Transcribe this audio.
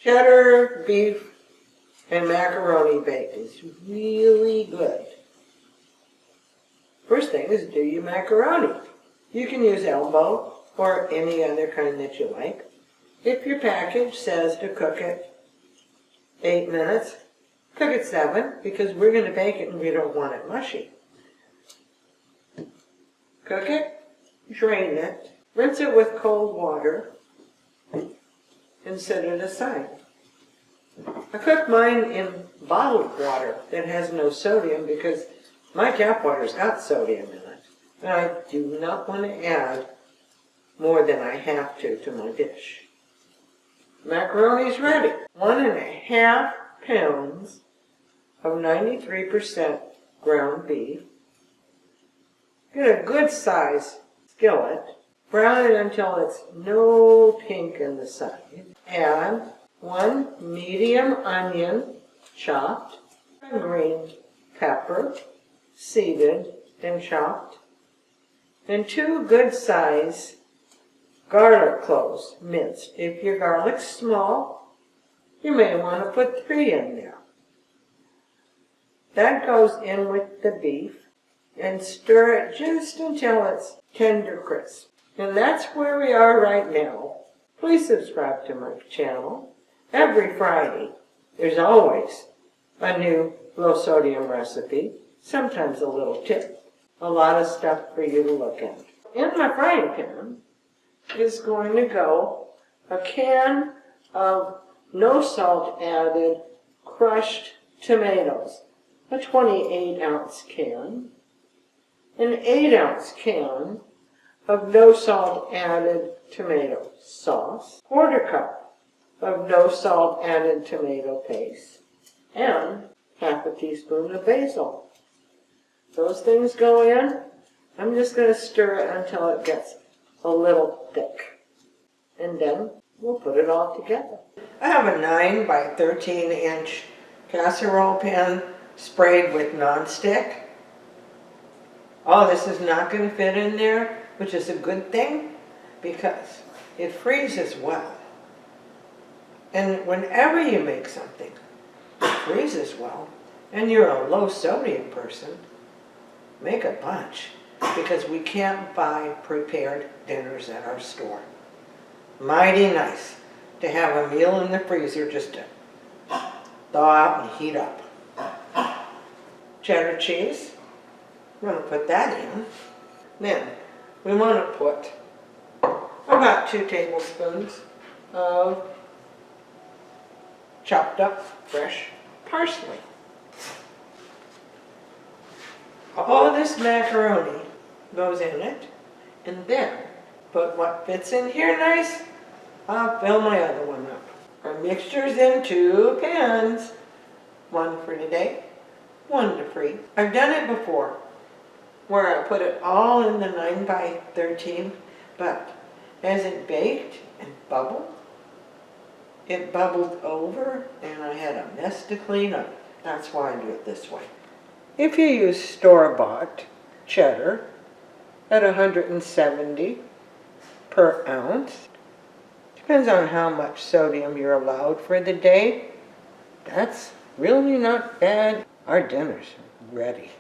Cheddar, beef, and macaroni baked is really good. First thing is do your macaroni. You can use elbow or any other kind that you like. If your package says to cook it 8 minutes, cook it 7 because we're going to bake it and we don't want it mushy. Cook it, drain it, rinse it with cold water, and set it aside. I cook mine in bottled water that has no sodium because my tap water's got sodium in it. And I do not want to add more than I have to my dish. Macaroni's ready. 1.5 pounds of 93% ground beef. Get a good size skillet. Brown it until it's no pink in the side. Add 1 medium onion, chopped, and green pepper, seeded and chopped, and 2 good size garlic cloves, minced. If your garlic's small, you may want to put 3 in there. That goes in with the beef and stir it just until it's tender crisp. And that's where we are right now. Please subscribe to my channel. Every Friday, there's always a new low sodium recipe, sometimes a little tip, a lot of stuff for you to look at. In my frying pan is going to go a can of no salt added crushed tomatoes, a 28-ounce can, an 8-ounce can of no salt added tomato sauce, 1/4 cup of no salt added tomato paste, and 1/2 teaspoon of basil. Those things go in. I'm just going to stir it until it gets a little thick. And then we'll put it all together. I have a 9 by 13 inch casserole pan sprayed with nonstick. Oh, this is not going to fit in there, which is a good thing because it freezes well. And whenever you make something that freezes well, and you're a low sodium person, make a bunch because we can't buy prepared dinners at our store. Mighty nice to have a meal in the freezer just to thaw out and heat up. Cheddar cheese, we're going to put that in. Then we want to put about 2 tablespoons of chopped up fresh parsley. All this macaroni goes in it, and then put what fits in here nice. I'll fill my other one up. Our mixture's in 2 pans, 1 for today, 1 to freeze. I've done it before, where I put it all in the 9 by 13, but as it baked and bubbled, it bubbled over, and I had a mess to clean up. That's why I do it this way. If you use store-bought cheddar at 170 per ounce, depends on how much sodium you're allowed for the day. That's really not bad. Our dinner's ready.